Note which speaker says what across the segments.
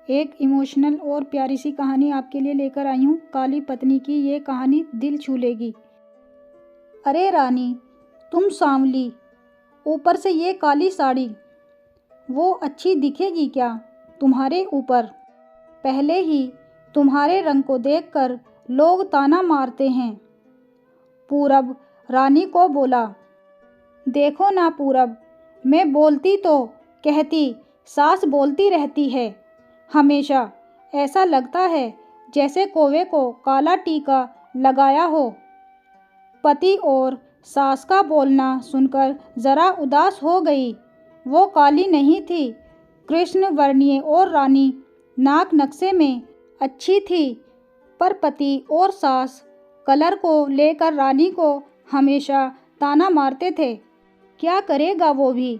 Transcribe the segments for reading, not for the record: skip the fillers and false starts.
Speaker 1: एक इमोशनल और प्यारी सी कहानी आपके लिए लेकर आई हूँ। काली पत्नी की ये कहानी दिल छू लेगी। अरे रानी, तुम सांवली, ऊपर से ये काली साड़ी, वो अच्छी दिखेगी क्या तुम्हारे ऊपर? पहले ही तुम्हारे रंग को देखकर लोग ताना मारते हैं। पूरब रानी को बोला। देखो ना पूरब, मैं बोलती तो कहती, सास बोलती रहती है हमेशा। ऐसा लगता है जैसे कौवे को काला टीका लगाया हो। पति और सास का बोलना सुनकर ज़रा उदास हो गई। वो काली नहीं थी, कृष्ण वर्णीय और रानी नाक नक्शे में अच्छी थी, पर पति और सास कलर को लेकर रानी को हमेशा ताना मारते थे। क्या करेगा वो भी,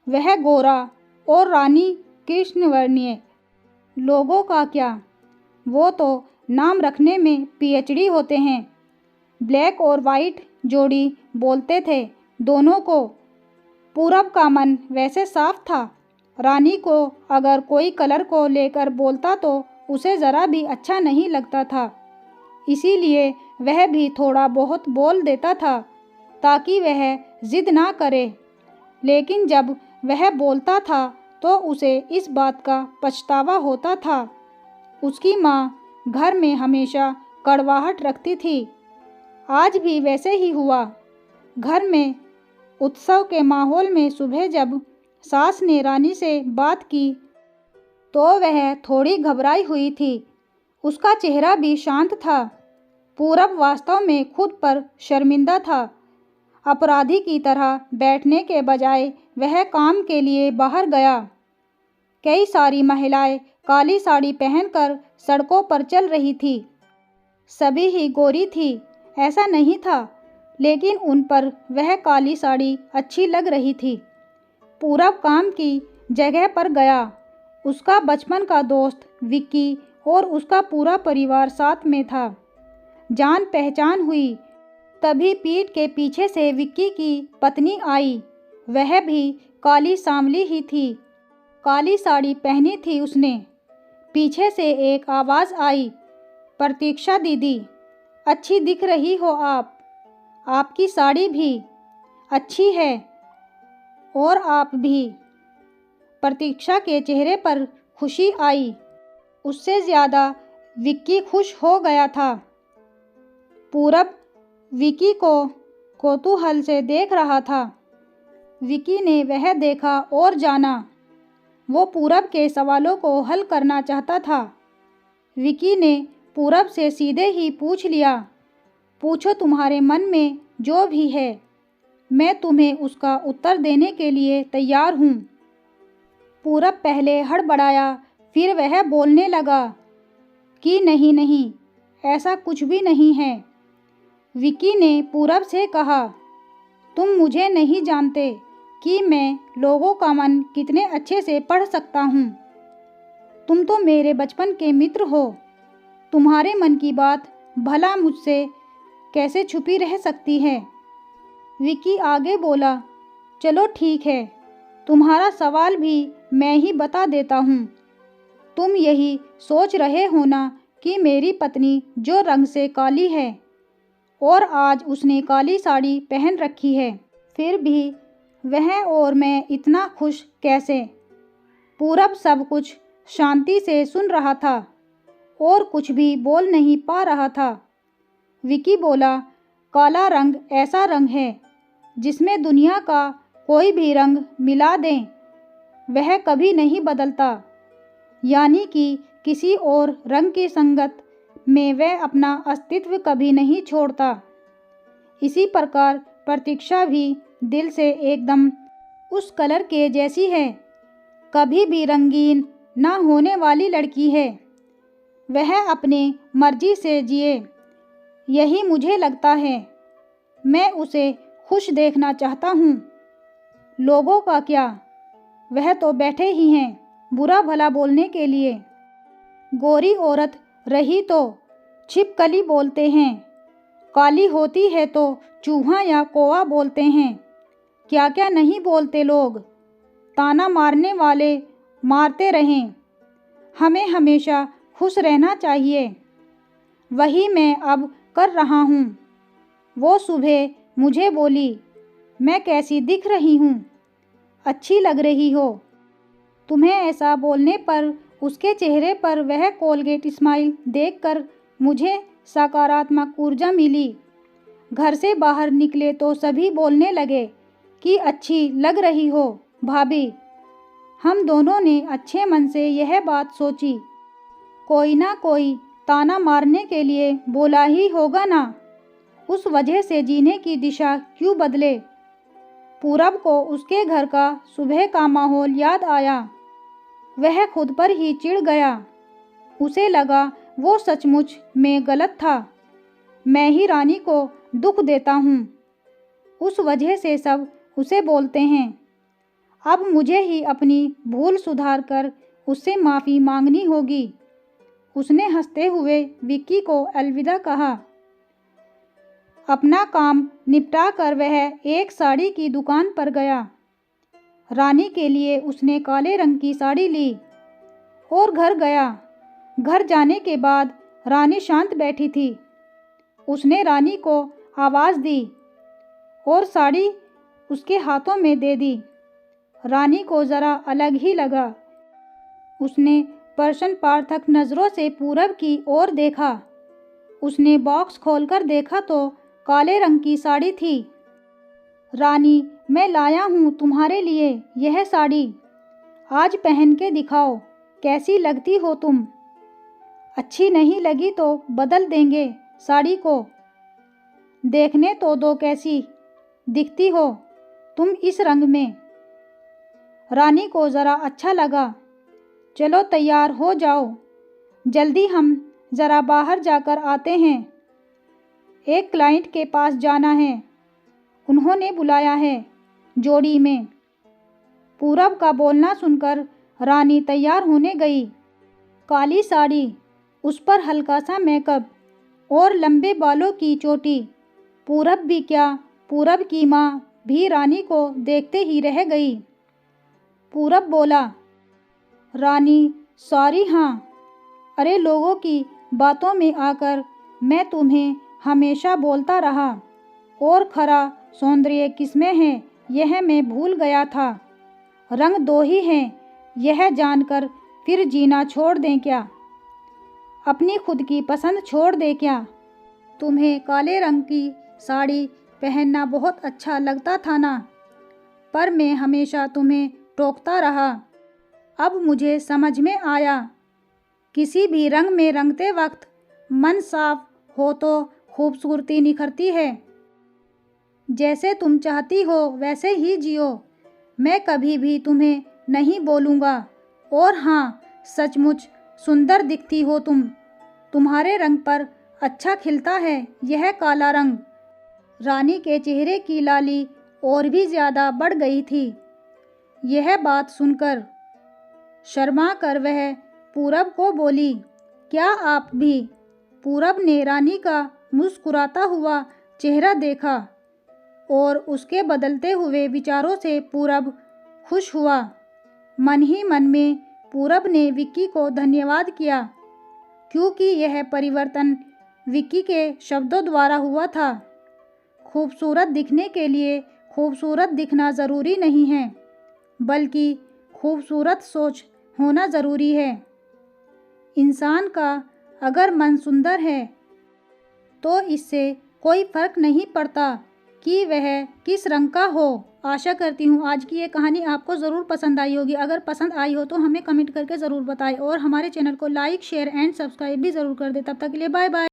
Speaker 1: वह गोरा और रानी कृष्ण वर्णीय। लोगों का क्या, वो तो नाम रखने में पीएचडी होते हैं। ब्लैक और वाइट जोड़ी बोलते थे दोनों को। पूरब का मन वैसे साफ था। रानी को अगर कोई कलर को लेकर बोलता तो उसे ज़रा भी अच्छा नहीं लगता था, इसीलिए वह भी थोड़ा बहुत बोल देता था ताकि वह जिद ना करे। लेकिन जब वह बोलता था तो उसे इस बात का पछतावा होता था। उसकी माँ घर में हमेशा कड़वाहट रखती थी। आज भी वैसे ही हुआ। घर में उत्सव के माहौल में सुबह जब सास ने रानी से बात की तो वह थोड़ी घबराई हुई थी। उसका चेहरा भी शांत था। पूरब वास्तव में खुद पर शर्मिंदा था। अपराधी की तरह बैठने के बजाय वह काम के लिए बाहर गया। कई सारी महिलाएं काली साड़ी पहनकर सड़कों पर चल रही थी। सभी ही गोरी थी ऐसा नहीं था, लेकिन उन पर वह काली साड़ी अच्छी लग रही थी। पूरब काम की जगह पर गया। उसका बचपन का दोस्त विक्की और उसका पूरा परिवार साथ में था। जान पहचान हुई तभी पीठ के पीछे से विक्की की पत्नी आई। वह भी काली सांवली ही थी। काली साड़ी पहनी थी उसने। पीछे से एक आवाज़ आई, प्रतीक्षा दीदी, अच्छी दिख रही हो आप। आपकी साड़ी भी अच्छी है और आप भी। प्रतीक्षा के चेहरे पर खुशी आई। उससे ज़्यादा विक्की खुश हो गया था। पूरब विक्की को कौतूहल से देख रहा था। विक्की ने वह देखा और जाना। वो पूरब के सवालों को हल करना चाहता था। विक्की ने पूरब से सीधे ही पूछ लिया, पूछो तुम्हारे मन में जो भी है, मैं तुम्हें उसका उत्तर देने के लिए तैयार हूँ। पूरब पहले हड़बड़ाया, फिर वह बोलने लगा कि नहीं नहीं, ऐसा कुछ भी नहीं है। विक्की ने पूरब से कहा, तुम मुझे नहीं जानते कि मैं लोगों का मन कितने अच्छे से पढ़ सकता हूँ। तुम तो मेरे बचपन के मित्र हो। तुम्हारे मन की बात भला मुझसे कैसे छुपी रह सकती है। विक्की आगे बोला, चलो ठीक है, तुम्हारा सवाल भी मैं ही बता देता हूँ। तुम यही सोच रहे हो ना कि मेरी पत्नी जो रंग से काली है और आज उसने काली साड़ी पहन रखी है, फिर भी वह और मैं इतना खुश कैसे? पूरब सब कुछ शांति से सुन रहा था और कुछ भी बोल नहीं पा रहा था। विक्की बोला, काला रंग ऐसा रंग है जिसमें दुनिया का कोई भी रंग मिला दें वह कभी नहीं बदलता, यानी कि किसी और रंग की संगत में वह अपना अस्तित्व कभी नहीं छोड़ता। इसी प्रकार प्रतीक्षा भी दिल से एकदम उस कलर के जैसी है, कभी भी रंगीन ना होने वाली लड़की है। वह अपने मर्जी से जिए, यही मुझे लगता है। मैं उसे खुश देखना चाहता हूँ। लोगों का क्या, वह तो बैठे ही हैं बुरा भला बोलने के लिए। गोरी औरत रही तो छिपकली बोलते हैं, काली होती है तो चूहा या कौवा बोलते हैं। क्या क्या नहीं बोलते लोग। ताना मारने वाले मारते रहें। हमें हमेशा खुश रहना चाहिए। वही मैं अब कर रहा हूँ। वो सुबह मुझे बोली, मैं कैसी दिख रही हूँ? अच्छी लग रही हो। तुम्हें ऐसा बोलने पर उसके चेहरे पर वह कोलगेट स्माइल देखकर मुझे सकारात्मक ऊर्जा मिली। घर से बाहर निकले तो सभी बोलने लगे कि अच्छी लग रही हो भाभी। हम दोनों ने अच्छे मन से यह बात सोची, कोई ना कोई ताना मारने के लिए बोला ही होगा ना। उस वजह से जीने की दिशा क्यों बदले। पूरब को उसके घर का सुबह का माहौल याद आया। वह खुद पर ही चिढ़ गया। उसे लगा वो सचमुच में गलत था। मैं ही रानी को दुख देता हूँ। उस वजह से सब उसे बोलते हैं। अब मुझे ही अपनी भूल सुधार कर उससे माफ़ी मांगनी होगी। उसने हंसते हुए विक्की को अलविदा कहा। अपना काम निपटा कर वह एक साड़ी की दुकान पर गया। रानी के लिए उसने काले रंग की साड़ी ली और घर गया। घर जाने के बाद रानी शांत बैठी थी। उसने रानी को आवाज़ दी और साड़ी उसके हाथों में दे दी। रानी को ज़रा अलग ही लगा। उसने प्रश्न पार्थक नज़रों से पूरब की ओर देखा। उसने बॉक्स खोलकर देखा तो काले रंग की साड़ी थी। रानी, मैं लाया हूँ तुम्हारे लिए यह साड़ी। आज पहन के दिखाओ, कैसी लगती हो तुम? अच्छी नहीं लगी तो बदल देंगे साड़ी को। देखने तो दो कैसी दिखती हो तुम इस रंग में। रानी को ज़रा अच्छा लगा। चलो तैयार हो जाओ, जल्दी हम ज़रा बाहर जाकर आते हैं। एक क्लाइंट के पास जाना है, उन्होंने बुलाया है जोड़ी में। पूरब का बोलना सुनकर रानी तैयार होने गई। काली साड़ी, उस पर हल्का सा मेकअप और लंबे बालों की चोटी। पूरब भी क्या, पूरब की माँ भी रानी को देखते ही रह गई। पूरब बोला, रानी सॉरी। हाँ, अरे लोगों की बातों में आकर मैं तुम्हें हमेशा बोलता रहा और खरा सौंदर्य किसमें है यह मैं भूल गया था। रंग दो ही हैं, यह जानकर फिर जीना छोड़ दें क्या? अपनी खुद की पसंद छोड़ दें क्या? तुम्हें काले रंग की साड़ी पहनना बहुत अच्छा लगता था ना, पर मैं हमेशा तुम्हें टोकता रहा। अब मुझे समझ में आया, किसी भी रंग में रंगते वक्त मन साफ हो तो खूबसूरती निखरती है। जैसे तुम चाहती हो वैसे ही जियो। मैं कभी भी तुम्हें नहीं बोलूँगा। और हाँ, सचमुच सुंदर दिखती हो तुम। तुम्हारे रंग पर अच्छा खिलता है यह काला रंग। रानी के चेहरे की लाली और भी ज़्यादा बढ़ गई थी। यह बात सुनकर शर्मा कर वह पूरब को बोली, क्या आप भी? पूरब ने रानी का मुस्कुराता हुआ चेहरा देखा और उसके बदलते हुए विचारों से पूरब खुश हुआ। मन ही मन में पूरब ने विक्की को धन्यवाद किया, क्योंकि यह परिवर्तन विक्की के शब्दों द्वारा हुआ था। खूबसूरत दिखने के लिए खूबसूरत दिखना ज़रूरी नहीं है, बल्कि खूबसूरत सोच होना ज़रूरी है। इंसान का अगर मन सुंदर है तो इससे कोई फ़र्क नहीं पड़ता कि वह किस रंग का हो। आशा करती हूँ आज की ये कहानी आपको ज़रूर पसंद आई होगी। अगर पसंद आई हो तो हमें कमेंट करके ज़रूर बताएं और हमारे चैनल को लाइक, शेयर एंड सब्सक्राइब भी ज़रूर कर दें। तब तक के लिए बाय बाय।